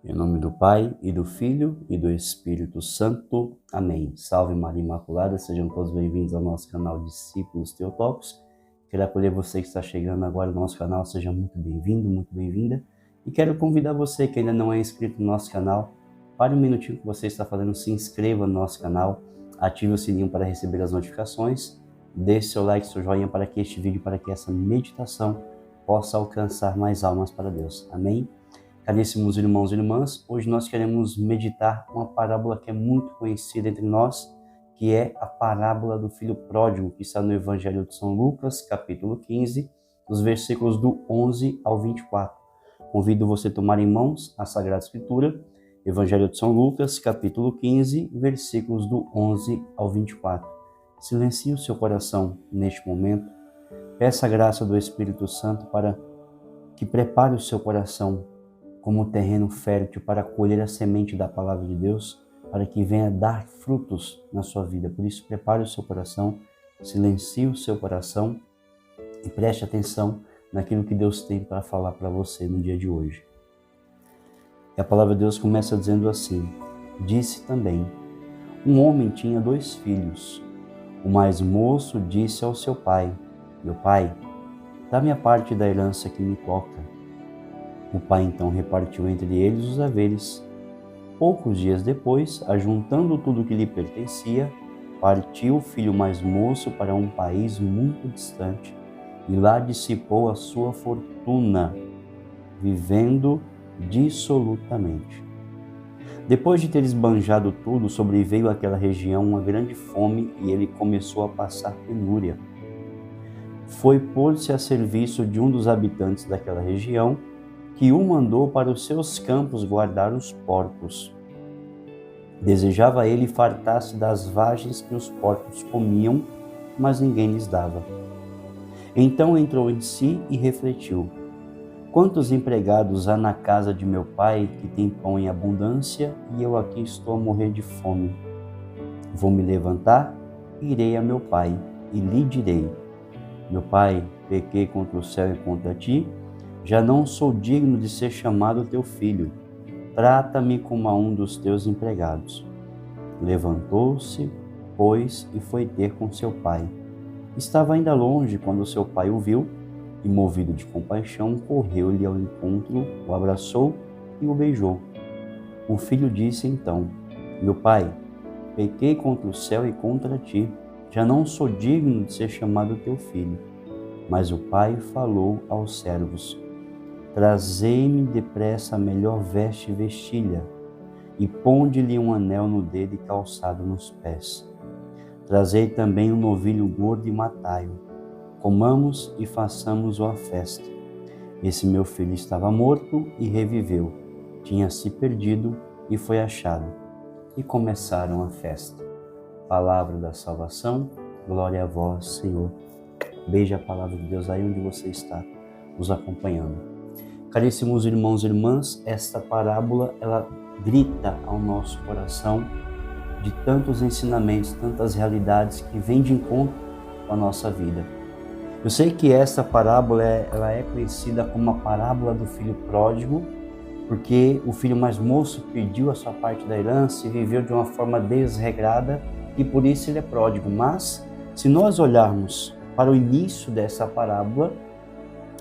Em nome do Pai, e do Filho, e do Espírito Santo. Amém. Salve Maria Imaculada, sejam todos bem-vindos ao nosso canal Discípulos Teotocos. Quero acolher você que está chegando agora no nosso canal, seja muito bem-vindo, muito bem-vinda. E quero convidar você que ainda não é inscrito no nosso canal, pare um minutinho que você está fazendo, se inscreva no nosso canal, ative o sininho para receber as notificações, deixe seu like, seu joinha para que este vídeo, para que essa meditação possa alcançar mais almas para Deus. Amém? Caríssimos irmãos e irmãs, hoje nós queremos meditar uma parábola que é muito conhecida entre nós, que é a parábola do filho pródigo, que está no Evangelho de São Lucas, capítulo 15, dos versículos do 11 ao 24. Convido você a tomar em mãos a Sagrada Escritura, Evangelho de São Lucas, capítulo 15, versículos do 11 ao 24. Silencie o seu coração neste momento, peça a graça do Espírito Santo para que prepare o seu coração como terreno fértil para colher a semente da palavra de Deus, para que venha dar frutos na sua vida. Por isso, prepare o seu coração, silencie o seu coração e preste atenção naquilo que Deus tem para falar para você no dia de hoje. E a palavra de Deus começa dizendo assim: disse também, um homem tinha 2 filhos. O mais moço disse ao seu pai: meu pai, dá-me a parte da herança que me toca. O pai então repartiu entre eles os haveres. Poucos dias depois, ajuntando tudo que lhe pertencia, partiu o filho mais moço para um país muito distante e lá dissipou a sua fortuna, vivendo dissolutamente. Depois de ter esbanjado tudo, sobreveio àquela região uma grande fome e ele começou a passar penúria. Foi pôr-se a serviço de um dos habitantes daquela região, que o mandou para os seus campos guardar os porcos. Desejava ele fartar-se das vagens que os porcos comiam, mas ninguém lhes dava. Então entrou em si e refletiu: quantos empregados há na casa de meu pai que tem pão em abundância e eu aqui estou a morrer de fome? Vou me levantar, irei a meu pai e lhe direi: meu pai, pequei contra o céu e contra ti, já não sou digno de ser chamado teu filho. Trata-me como a um dos teus empregados. Levantou-se, pois, e foi ter com seu pai. Estava ainda longe quando seu pai o viu e, movido de compaixão, correu-lhe ao encontro, o abraçou e o beijou. O filho disse então: meu pai, pequei contra o céu e contra ti, já não sou digno de ser chamado teu filho. Mas o pai falou aos servos: trazei-me depressa a melhor veste e vestilha, e ponde-lhe um anel no dedo e calçado nos pés. Trazei também um novilho gordo e matai-o. Comamos e façamos a festa. Esse meu filho estava morto e reviveu, tinha se perdido e foi achado. E começaram a festa. Palavra da salvação, glória a vós, Senhor. Beije a palavra de Deus aí onde você está nos acompanhando. Caríssimos irmãos e irmãs, esta parábola, ela grita ao nosso coração de tantos ensinamentos, tantas realidades que vêm de encontro com a nossa vida. Eu sei que essa parábola ela é conhecida como a parábola do filho pródigo, porque o filho mais moço pediu a sua parte da herança e viveu de uma forma desregrada e por isso ele é pródigo. Mas, se nós olharmos para o início dessa parábola,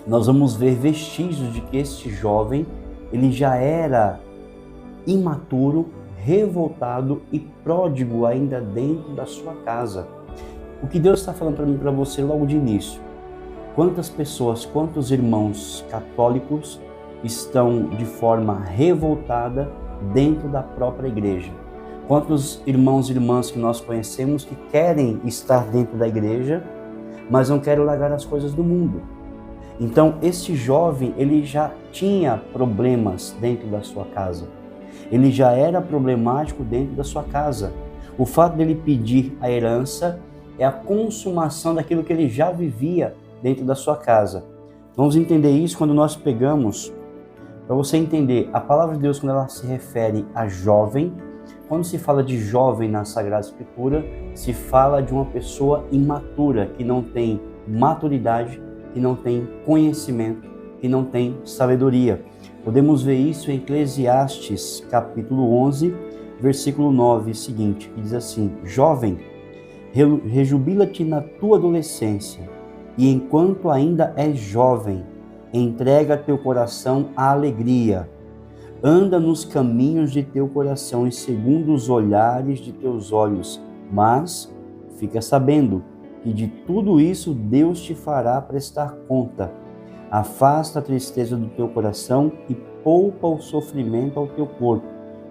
nós vamos ver vestígios de que este jovem, ele já era imaturo, revoltado e pródigo ainda dentro da sua casa. O que Deus está falando para mim e para você logo de início? Quantas pessoas, quantos irmãos católicos estão de forma revoltada dentro da própria igreja? Quantos irmãos e irmãs que nós conhecemos que querem estar dentro da igreja, mas não querem largar as coisas do mundo? Então, este jovem, ele já tinha problemas dentro da sua casa. Ele já era problemático dentro da sua casa. O fato dele pedir a herança é a consumação daquilo que ele já vivia dentro da sua casa. Vamos entender isso quando nós pegamos, para você entender, a palavra de Deus, quando ela se refere a jovem, quando se fala de jovem na Sagrada Escritura, se fala de uma pessoa imatura, que não tem maturidade, que não tem conhecimento, e não tem sabedoria. Podemos ver isso em Eclesiastes, capítulo 11, versículo 9, seguinte, que diz assim: Jovem, rejubila-te na tua adolescência, e enquanto ainda és jovem, entrega teu coração à alegria. Anda nos caminhos de teu coração e segundo os olhares de teus olhos, mas fica sabendo que de tudo isso Deus te fará prestar conta. Afasta a tristeza do teu coração e poupa o sofrimento ao teu corpo,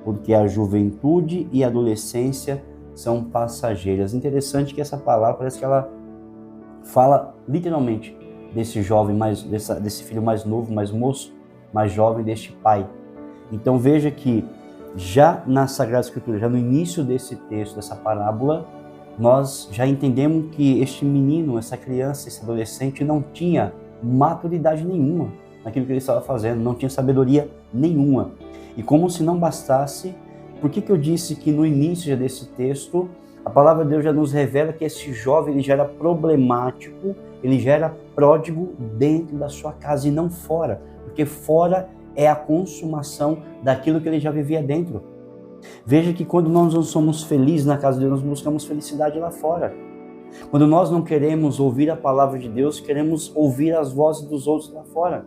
porque a juventude e a adolescência são passageiras. Interessante que essa palavra parece que ela fala literalmente desse jovem, desse filho mais novo, mais moço, mais jovem, deste pai. Então veja que já na Sagrada Escritura, já no início desse texto, dessa parábola, nós já entendemos que este menino, essa criança, esse adolescente não tinha maturidade nenhuma naquilo que ele estava fazendo, não tinha sabedoria nenhuma. E como se não bastasse, por que eu disse que no início desse texto, a palavra de Deus já nos revela que esse jovem ele já era problemático, ele já era pródigo dentro da sua casa e não fora, porque fora é a consumação daquilo que ele já vivia dentro. Veja que quando nós não somos felizes na casa de Deus, nós buscamos felicidade lá fora. Quando nós não queremos ouvir a palavra de Deus, queremos ouvir as vozes dos outros lá fora.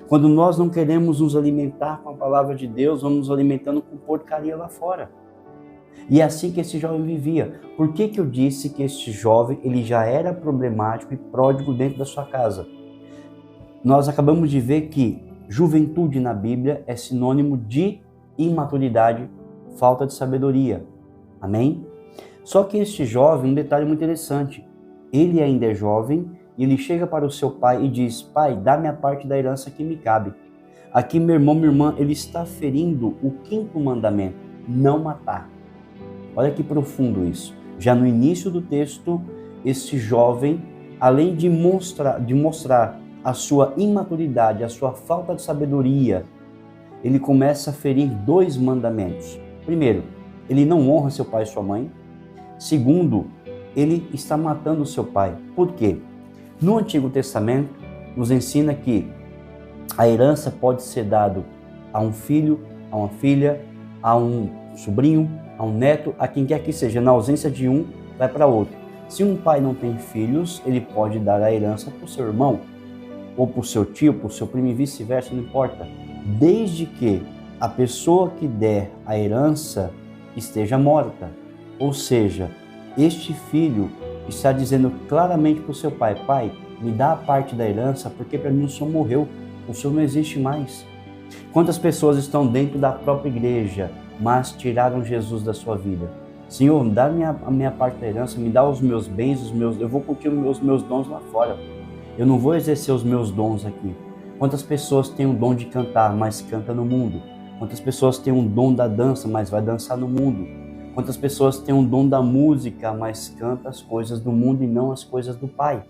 Quando nós não queremos nos alimentar com a palavra de Deus, vamos nos alimentando com porcaria lá fora. E é assim que esse jovem vivia. Por que eu disse que este jovem ele já era problemático e pródigo dentro da sua casa? Nós acabamos de ver que juventude na Bíblia é sinônimo de imaturidade, falta de sabedoria. Amém? Só que este jovem, um detalhe muito interessante, ele ainda é jovem e ele chega para o seu pai e diz: pai, dá-me a parte da herança que me cabe. Aqui, meu irmão, minha irmã, ele está ferindo o 5º mandamento, não matar. Olha que profundo isso. Já no início do texto, este jovem, além de mostrar a sua imaturidade, a sua falta de sabedoria, ele começa a ferir 2 mandamentos. Primeiro, ele não honra seu pai e sua mãe. Segundo, ele está matando o seu pai. Por quê? No Antigo Testamento, nos ensina que a herança pode ser dada a um filho, a uma filha, a um sobrinho, a um neto, a quem quer que seja. Na ausência de um, vai para outro. Se um pai não tem filhos, ele pode dar a herança para o seu irmão, ou para o seu tio, para o seu primo e vice-versa, não importa. Desde que a pessoa que der a herança esteja morta. Ou seja, este filho está dizendo claramente para o seu pai: pai, me dá a parte da herança, porque para mim o senhor morreu, o senhor não existe mais. Quantas pessoas estão dentro da própria igreja, mas tiraram Jesus da sua vida? Senhor, dá a minha parte da herança, me dá os meus bens, eu vou curtir os meus dons lá fora. Eu não vou exercer os meus dons aqui. Quantas pessoas têm o dom de cantar, mas canta no mundo? Quantas pessoas têm o dom da dança, mas vai dançar no mundo? Quantas pessoas têm o dom da música, mas canta as coisas do mundo e não as coisas do Pai?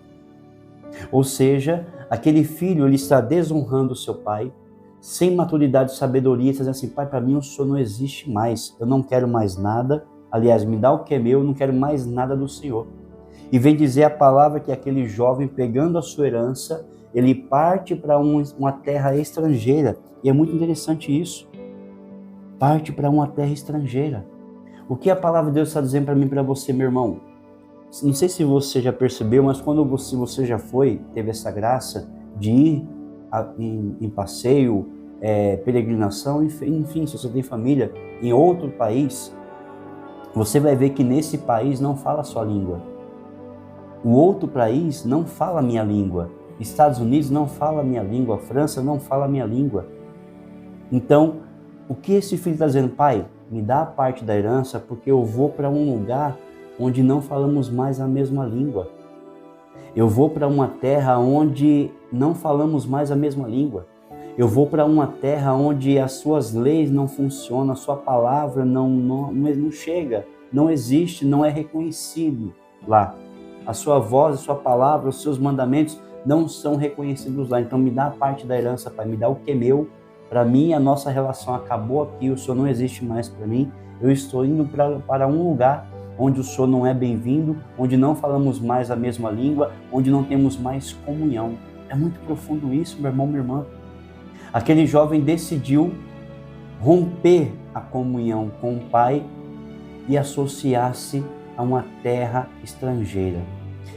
Ou seja, aquele filho ele está desonrando o seu pai, sem maturidade e sabedoria, está dizendo assim: pai, para mim o senhor não existe mais, eu não quero mais nada, aliás, me dá o que é meu, eu não quero mais nada do Senhor. E vem dizer a palavra que aquele jovem, pegando a sua herança, ele parte para uma terra estrangeira. E é muito interessante isso. Parte para uma terra estrangeira. O que a palavra de Deus está dizendo para mim e para você, meu irmão? Não sei se você já percebeu, mas quando você já teve essa graça de ir em passeio, peregrinação, enfim, se você tem família em outro país, você vai ver que nesse país não fala a sua língua. O outro país não fala a minha língua. Estados Unidos não fala a minha língua. França não fala a minha língua. Então, o que esse filho está dizendo? Pai, me dá a parte da herança porque eu vou para um lugar onde não falamos mais a mesma língua. Eu vou para uma terra onde não falamos mais a mesma língua. Eu vou para uma terra onde as suas leis não funcionam, a sua palavra não chega, não existe, não é reconhecido lá. A sua voz, a sua palavra, os seus mandamentos não são reconhecidos lá. Então me dá a parte da herança, Pai, me dá o que é meu. Para mim, a nossa relação acabou aqui, o Senhor não existe mais para mim. Eu estou indo para um lugar onde o Senhor não é bem-vindo, onde não falamos mais a mesma língua, onde não temos mais comunhão. É muito profundo isso, meu irmão, minha irmã. Aquele jovem decidiu romper a comunhão com o pai e associar-se a uma terra estrangeira.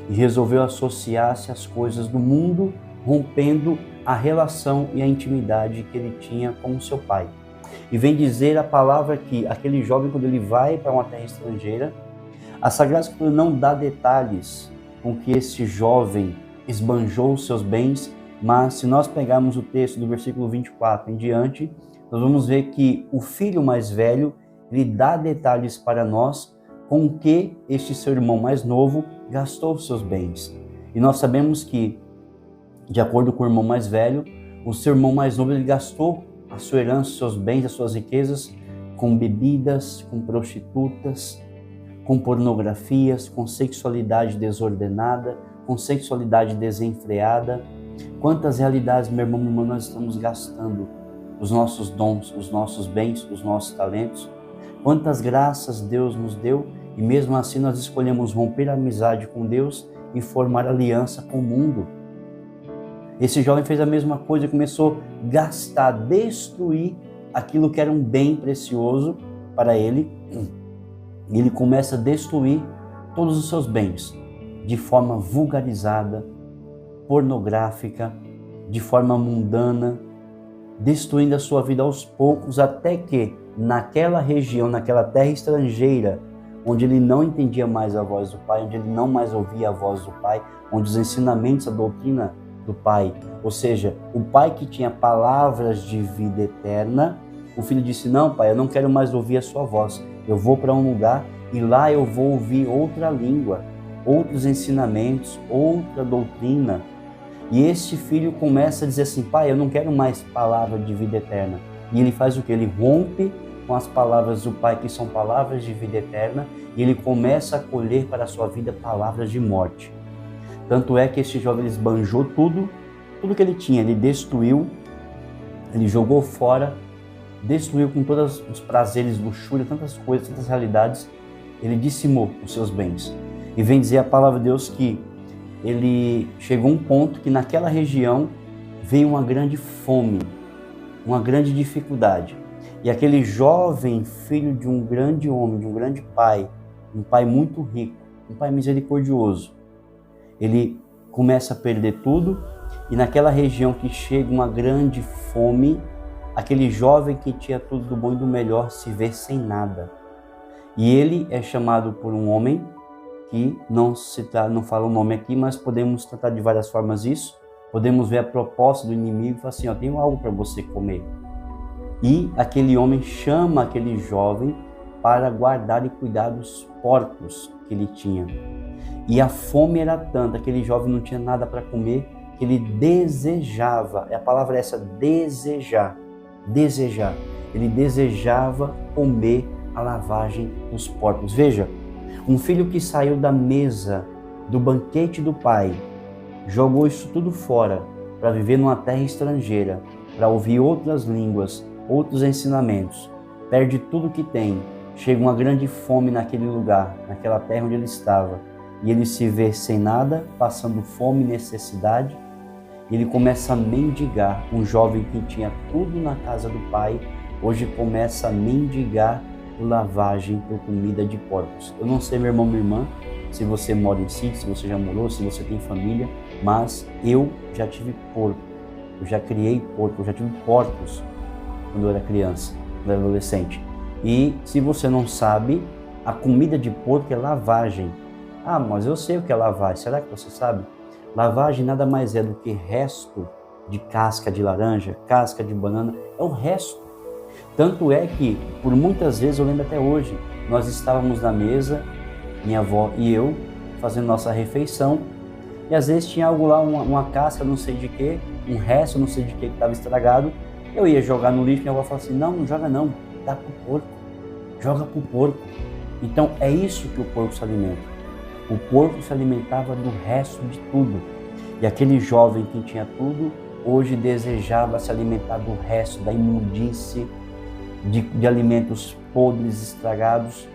E resolveu associar-se às coisas do mundo, rompendo a relação e a intimidade que ele tinha com o seu pai. E vem dizer a palavra que aquele jovem, quando ele vai para uma terra estrangeira, a Sagrada Escritura não dá detalhes com que esse jovem esbanjou os seus bens, mas se nós pegarmos o texto do versículo 24 em diante, nós vamos ver que o filho mais velho, ele dá detalhes para nós com que este seu irmão mais novo gastou os seus bens. E nós sabemos que, de acordo com o irmão mais velho, o seu irmão mais novo, ele gastou a sua herança, os seus bens, as suas riquezas com bebidas, com prostitutas, com pornografias, com sexualidade desordenada, com sexualidade desenfreada. Quantas realidades, meu irmão, minha irmã, nós estamos gastando os nossos dons, os nossos bens, os nossos talentos? Quantas graças Deus nos deu e mesmo assim nós escolhemos romper a amizade com Deus e formar aliança com o mundo? Esse jovem fez a mesma coisa, começou a gastar, destruir aquilo que era um bem precioso para ele. E ele começa a destruir todos os seus bens de forma vulgarizada, pornográfica, de forma mundana, destruindo a sua vida aos poucos, até que naquela região, naquela terra estrangeira, onde ele não entendia mais a voz do pai, onde ele não mais ouvia a voz do pai, onde os ensinamentos, a doutrina do pai, ou seja, o pai que tinha palavras de vida eterna, o filho disse: não, pai, eu não quero mais ouvir a sua voz, eu vou para um lugar e lá eu vou ouvir outra língua, outros ensinamentos, outra doutrina. E este filho começa a dizer assim: pai, eu não quero mais palavra de vida eterna. E ele faz o que? Ele rompe com as palavras do pai, que são palavras de vida eterna, e ele começa a colher para a sua vida palavras de morte. Tanto é que este jovem esbanjou tudo que ele tinha, ele destruiu, ele jogou fora, destruiu com todos os prazeres, luxúria, tantas coisas, tantas realidades, ele dizimou os seus bens. E vem dizer a palavra de Deus que ele chegou a um ponto que naquela região veio uma grande fome, uma grande dificuldade. E aquele jovem filho de um grande homem, de um grande pai, um pai muito rico, um pai misericordioso, ele começa a perder tudo, e naquela região que chega uma grande fome, aquele jovem que tinha tudo do bom e do melhor se vê sem nada. E ele é chamado por um homem que não fala o nome aqui, mas podemos tratar de várias formas isso. Podemos ver a proposta do inimigo e falar assim: ó, tenho algo para você comer. E aquele homem chama aquele jovem para guardar e cuidar dos porcos que ele tinha. E a fome era tanta, aquele jovem não tinha nada para comer, que ele desejava, a palavra é essa, desejar. Ele desejava comer a lavagem dos porcos. Veja, um filho que saiu da mesa do banquete do pai, jogou isso tudo fora para viver numa terra estrangeira, para ouvir outras línguas, outros ensinamentos, perde tudo que tem, chega uma grande fome naquele lugar, naquela terra onde ele estava, e ele se vê sem nada, passando fome e necessidade, e ele começa a mendigar. Um jovem que tinha tudo na casa do pai, hoje começa a mendigar por lavagem, por comida de porcos. Eu não sei, meu irmão, minha irmã, se você mora em sítio, se você já morou, se você tem família, mas eu já tive porco, eu já criei porco, eu já tive porcos quando eu era criança, quando eu era adolescente. E se você não sabe, a comida de porco é lavagem. Ah, mas eu sei o que é lavagem, será que você sabe? Lavagem nada mais é do que resto de casca de laranja, casca de banana, é o resto. Tanto é que, por muitas vezes, eu lembro até hoje, nós estávamos na mesa, minha avó e eu, fazendo nossa refeição, e às vezes tinha algo lá, uma casca, não sei de que, um resto, não sei de que estava estragado, eu ia jogar no lixo, minha avó falava assim: não, não joga não, dá pro porco, joga pro porco. Então é isso que o porco se alimenta. O porco se alimentava do resto de tudo. E aquele jovem que tinha tudo, hoje desejava se alimentar do resto, da imundície, de alimentos podres, estragados.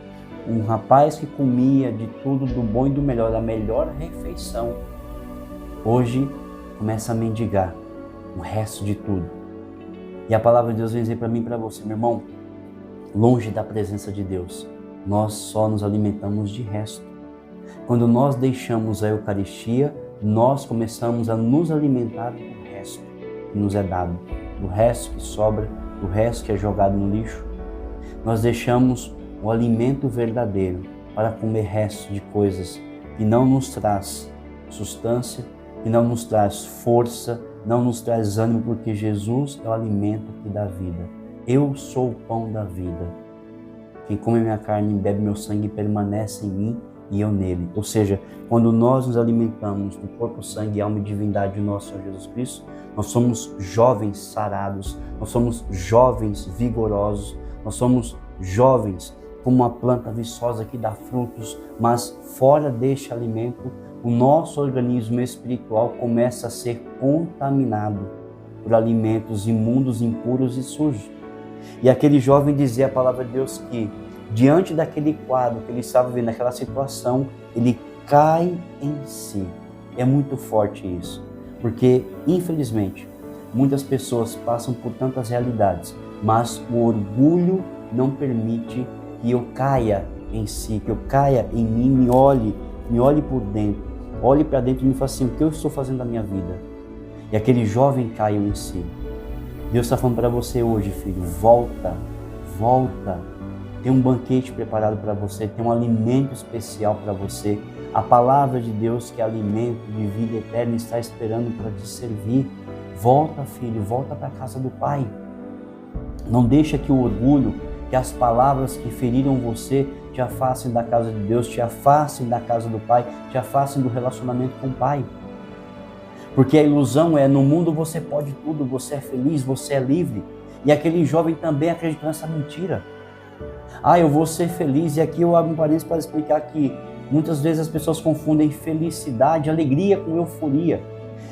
Um rapaz que comia de tudo, do bom e do melhor, da melhor refeição, hoje começa a mendigar o resto de tudo. E a palavra de Deus vem dizer para mim e para você, meu irmão, longe da presença de Deus, nós só nos alimentamos de resto. Quando nós deixamos a Eucaristia, nós começamos a nos alimentar do resto que nos é dado, do resto que sobra, do resto que é jogado no lixo. Nós deixamos o alimento verdadeiro para comer resto de coisas que não nos traz substância, que não nos traz força, não nos traz ânimo, porque Jesus é o alimento que dá vida. Eu sou o pão da vida. Quem come minha carne e bebe meu sangue permanece em mim e eu nele. Ou seja, quando nós nos alimentamos do corpo, sangue, alma e divindade do nosso Senhor Jesus Cristo, nós somos jovens sarados, nós somos jovens vigorosos, nós somos jovens como uma planta viçosa que dá frutos, mas fora deste alimento, o nosso organismo espiritual começa a ser contaminado por alimentos imundos, impuros e sujos. E aquele jovem dizia a palavra de Deus que, diante daquele quadro que ele estava vivendo, naquela situação, ele cai em si. É muito forte isso, porque, infelizmente, muitas pessoas passam por tantas realidades, mas o orgulho não permite que eu caia em si, que eu caia em mim, me olhe por dentro, olhe para dentro e me faça assim, o que eu estou fazendo da minha vida? E aquele jovem caiu em si. Deus está falando para você hoje, filho, volta. Tem um banquete preparado para você, tem um alimento especial para você. A palavra de Deus, que é alimento de vida eterna, está esperando para te servir. Volta, filho, volta para a casa do Pai. Não deixa que o orgulho, que as palavras que feriram você te afastem da casa de Deus, te afastem da casa do Pai, te afastem do relacionamento com o Pai. Porque a ilusão é, no mundo você pode tudo, você é feliz, você é livre. E aquele jovem também acreditou nessa mentira. Eu vou ser feliz. E aqui eu abro um parênteses para explicar que muitas vezes as pessoas confundem felicidade, alegria com euforia.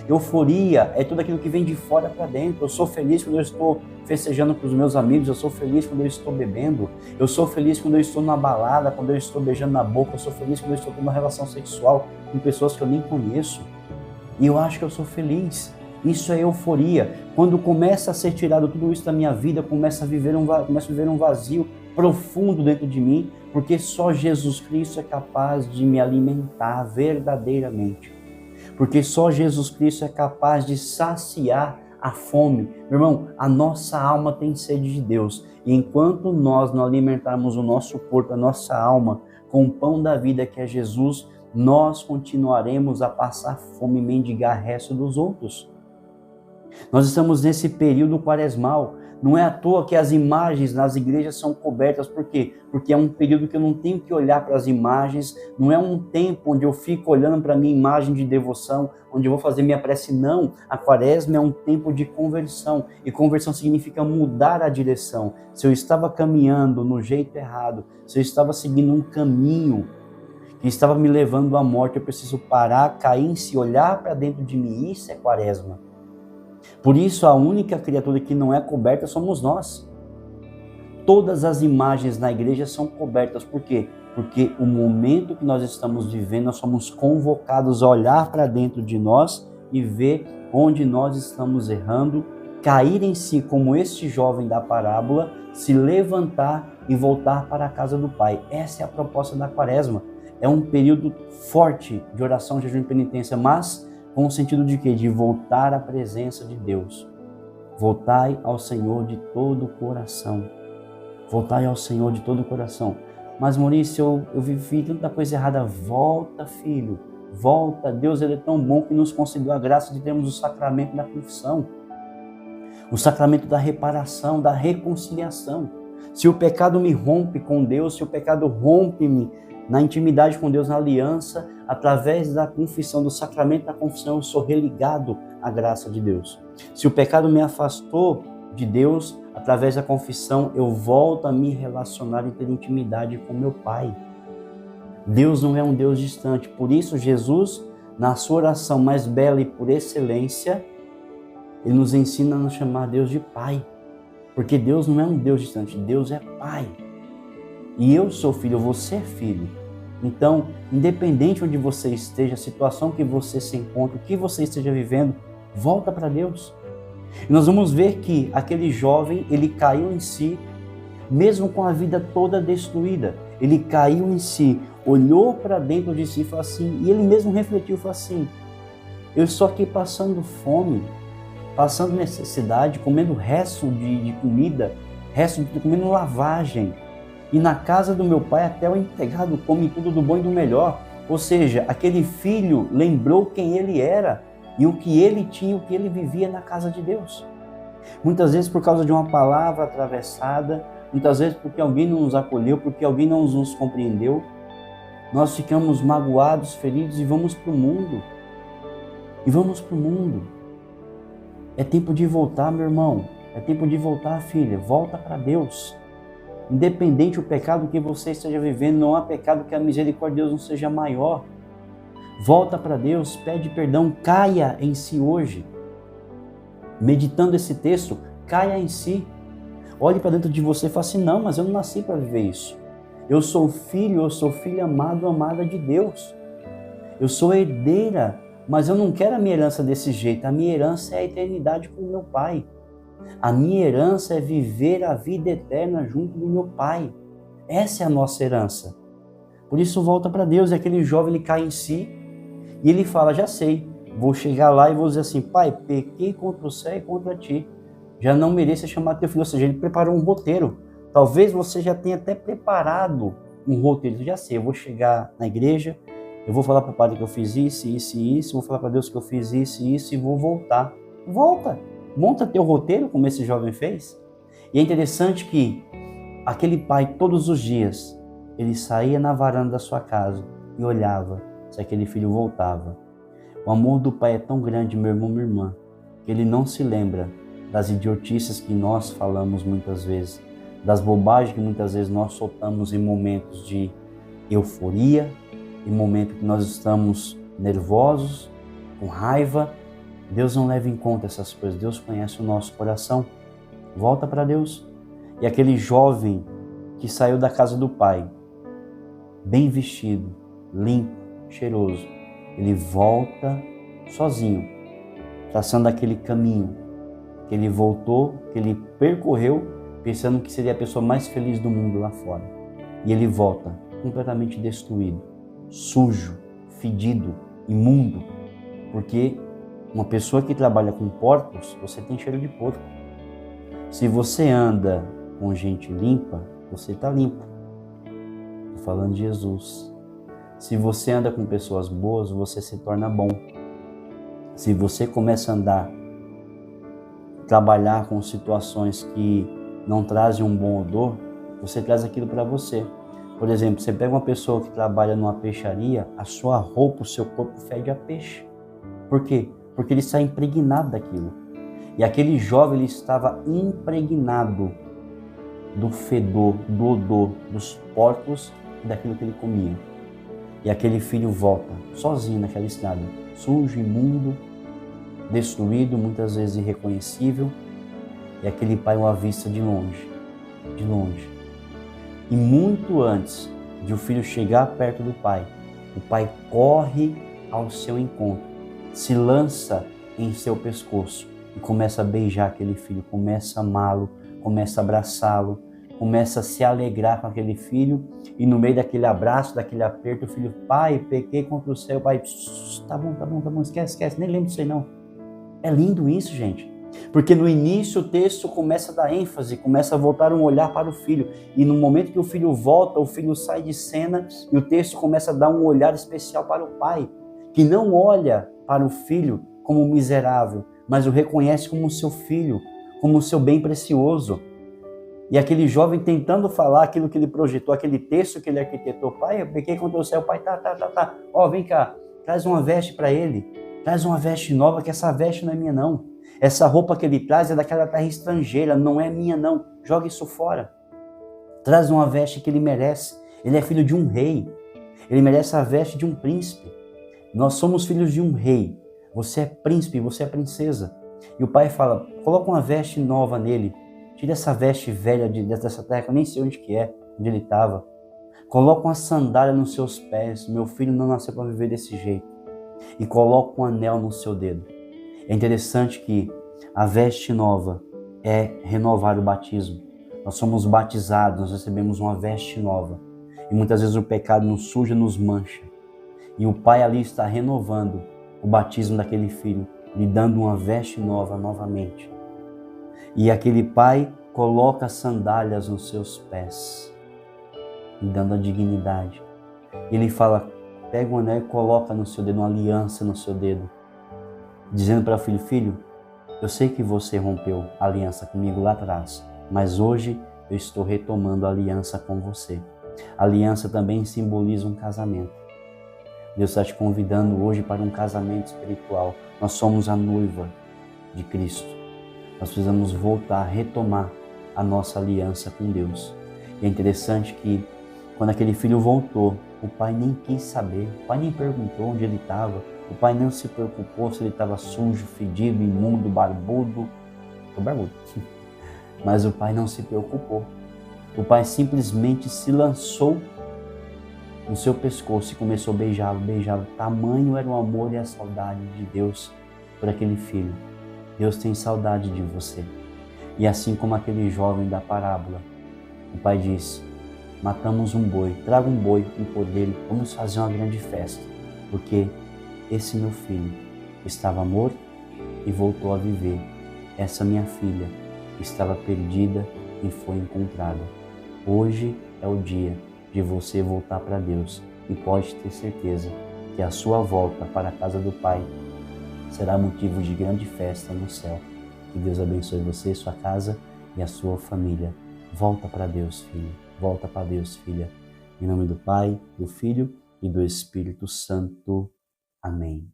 Euforia é tudo aquilo que vem de fora para dentro. Eu sou feliz quando eu estou festejando com os meus amigos, eu sou feliz quando eu estou bebendo, eu sou feliz quando eu estou na balada, quando eu estou beijando na boca, eu sou feliz quando eu estou tendo uma relação sexual com pessoas que eu nem conheço. E eu acho que eu sou feliz. Isso é euforia. Quando começa a ser tirado tudo isso da minha vida, começo a viver um vazio profundo dentro de mim, porque só Jesus Cristo é capaz de me alimentar verdadeiramente. Porque só Jesus Cristo é capaz de saciar a fome. Meu irmão, a nossa alma tem sede de Deus. E enquanto nós não alimentarmos o nosso corpo, a nossa alma, com o pão da vida que é Jesus, nós continuaremos a passar fome e mendigar o resto dos outros. Nós estamos nesse período quaresmal. Não é à toa que as imagens nas igrejas são cobertas. Por quê? Porque é um período que eu não tenho que olhar para as imagens. Não é um tempo onde eu fico olhando para a minha imagem de devoção, onde eu vou fazer minha prece. Não. A quaresma é um tempo de conversão. E conversão significa mudar a direção. Se eu estava caminhando no jeito errado, se eu estava seguindo um caminho que estava me levando à morte, eu preciso parar, cair em si, olhar para dentro de mim. Isso é quaresma. Por isso, a única criatura que não é coberta somos nós. Todas as imagens na igreja são cobertas. Por quê? Porque o momento que nós estamos vivendo, nós somos convocados a olhar para dentro de nós e ver onde nós estamos errando, cair em si como este jovem da parábola, se levantar e voltar para a casa do Pai. Essa é a proposta da quaresma. É um período forte de oração, jejum e penitência, mas com o sentido de quê? De voltar à presença de Deus. Voltai ao Senhor de todo o coração. Voltai ao Senhor de todo o coração. Mas Maurício, eu vivi tanta coisa errada. Volta, filho. Volta. Deus, Ele é tão bom que nos concedeu a graça de termos o sacramento da confissão. O sacramento da reparação, da reconciliação. Se o pecado me rompe com Deus, se o pecado rompe-me na intimidade com Deus, na aliança, através da confissão, do sacramento da confissão, eu sou religado à graça de Deus. Se o pecado me afastou de Deus, através da confissão, eu volto a me relacionar e ter intimidade com meu Pai. Deus não é um Deus distante. Por isso, Jesus, na sua oração mais bela e por excelência, Ele nos ensina a nos chamar Deus de Pai. Porque Deus não é um Deus distante, Deus é Pai. E eu sou filho, você é filho. Então, independente onde você esteja, a situação que você se encontra, o que você esteja vivendo, volta para Deus. E nós vamos ver que aquele jovem, ele caiu em si, mesmo com a vida toda destruída. Ele caiu em si, olhou para dentro de si e falou assim, e ele mesmo refletiu e falou assim, eu estou aqui passando fome, passando necessidade, comendo resto de comida, comendo lavagem. E na casa do meu pai até o empregado come tudo do bom e do melhor. Ou seja, aquele filho lembrou quem ele era e o que ele tinha, o que ele vivia na casa de Deus. Muitas vezes por causa de uma palavra atravessada, muitas vezes porque alguém não nos acolheu, porque alguém não nos compreendeu, nós ficamos magoados, feridos e vamos para o mundo. E vamos para o mundo. É tempo de voltar, meu irmão. É tempo de voltar, filha. Volta para Deus. Independente do pecado que você esteja vivendo, não há pecado que a misericórdia de Deus não seja maior. Volta para Deus, pede perdão, caia em si hoje. Meditando esse texto, caia em si. Olhe para dentro de você e fale assim, não, mas eu não nasci para viver isso. Eu sou filho, eu sou filha amado, amada de Deus. Eu sou herdeira, mas eu não quero a minha herança desse jeito. A minha herança é a eternidade com o meu Pai. A minha herança é viver a vida eterna junto do meu Pai. Essa é a nossa herança. Por isso volta para Deus. E aquele jovem, ele cai em si e ele fala, já sei, vou chegar lá e vou dizer assim, Pai, pequei contra o céu e contra ti. Já não mereço chamar teu filho. Ou seja, ele preparou um roteiro. Talvez você já tenha até preparado um roteiro. Já sei, eu vou chegar na igreja, eu vou falar para o padre que eu fiz isso, isso e isso, vou falar para Deus que eu fiz isso e isso e vou voltar. Volta! Monta teu roteiro, como esse jovem fez. E é interessante que aquele pai, todos os dias, ele saía na varanda da sua casa e olhava se aquele filho voltava. O amor do pai é tão grande, meu irmão, minha irmã, que ele não se lembra das idiotices que nós falamos muitas vezes, das bobagens que muitas vezes nós soltamos em momentos de euforia, em momentos que nós estamos nervosos, com raiva. Deus não leva em conta essas coisas. Deus conhece o nosso coração. Volta para Deus. E aquele jovem que saiu da casa do pai, bem vestido, limpo, cheiroso, ele volta sozinho, traçando aquele caminho que ele voltou, que ele percorreu, pensando que seria a pessoa mais feliz do mundo lá fora. E ele volta completamente destruído, sujo, fedido, imundo, porque uma pessoa que trabalha com porcos, você tem cheiro de porco. Se você anda com gente limpa, você está limpo. Estou falando de Jesus. Se você anda com pessoas boas, você se torna bom. Se você começa a andar, trabalhar com situações que não trazem um bom odor, você traz aquilo para você. Por exemplo, você pega uma pessoa que trabalha numa peixaria, a sua roupa, o seu corpo fede a peixe. Por quê? Porque ele está impregnado daquilo. E aquele jovem, ele estava impregnado do fedor, do odor, dos porcos e daquilo que ele comia. E aquele filho volta, sozinho naquela estrada, sujo, imundo, destruído, muitas vezes irreconhecível. E aquele pai o avista de longe, de longe. E muito antes de o filho chegar perto do pai, o pai corre ao seu encontro, se lança em seu pescoço e começa a beijar aquele filho, começa a amá-lo, começa a abraçá-lo, começa a se alegrar com aquele filho, e no meio daquele abraço, daquele aperto, o filho, pai, pequei contra o céu, pai, tá bom, esquece, nem lembro disso aí não. É lindo isso, gente, porque no início o texto começa a dar ênfase, começa a voltar um olhar para o filho, e no momento que o filho volta, o filho sai de cena, e o texto começa a dar um olhar especial para o pai, que não olha para o filho como miserável, mas o reconhece como seu filho, como seu bem precioso. E aquele jovem tentando falar aquilo que ele projetou, aquele texto que ele arquitetou, pai, eu pequei contra o céu, pai, tá, ó, vem cá, traz uma veste para ele, traz uma veste nova, que essa veste não é minha não, essa roupa que ele traz é daquela terra estrangeira, não é minha não, joga isso fora, traz uma veste que ele merece, ele é filho de um rei, ele merece a veste de um príncipe. Nós somos filhos de um rei. Você é príncipe, você é princesa. E o pai fala, coloca uma veste nova nele. Tira essa veste velha dessa terra, que eu nem sei onde que é, onde ele estava. Coloca uma sandália nos seus pés. Meu filho não nasceu para viver desse jeito. E coloca um anel no seu dedo. É interessante que A veste nova é renovar o batismo. Nós somos batizados, nós recebemos uma veste nova. E muitas vezes o pecado nos suja, nos mancha. E o Pai ali está renovando o batismo daquele filho, lhe dando uma veste nova novamente. E aquele pai coloca sandálias nos seus pés, lhe dando a dignidade. Ele fala, pega um anel e coloca no seu dedo, uma aliança no seu dedo, dizendo para o filho, filho, eu sei que você rompeu a aliança comigo lá atrás, mas hoje eu estou retomando a aliança com você. A aliança também simboliza um casamento. Deus está te convidando hoje para um casamento espiritual. Nós somos a noiva de Cristo. Nós precisamos voltar, retomar a nossa aliança com Deus. E é interessante que quando aquele filho voltou, o pai nem quis saber, o pai nem perguntou onde ele estava, o pai não se preocupou se ele estava sujo, fedido, imundo, barbudo. Mas o pai não se preocupou. O pai simplesmente se lançou no seu pescoço e começou a beijá-lo. Tamanho era o amor e a saudade de Deus por aquele filho. Deus tem saudade de você. E assim como aquele jovem da parábola, o pai disse, matamos um boi, traga um boi, um cordeiro, vamos fazer uma grande festa, porque esse meu filho estava morto e voltou a viver. Essa minha filha estava perdida e foi encontrada. Hoje é o dia de você voltar para Deus e pode ter certeza que a sua volta para a casa do Pai será motivo de grande festa no céu. Que Deus abençoe você, sua casa e a sua família. Volta para Deus, filho. Volta para Deus, filha. Em nome do Pai, do Filho e do Espírito Santo. Amém.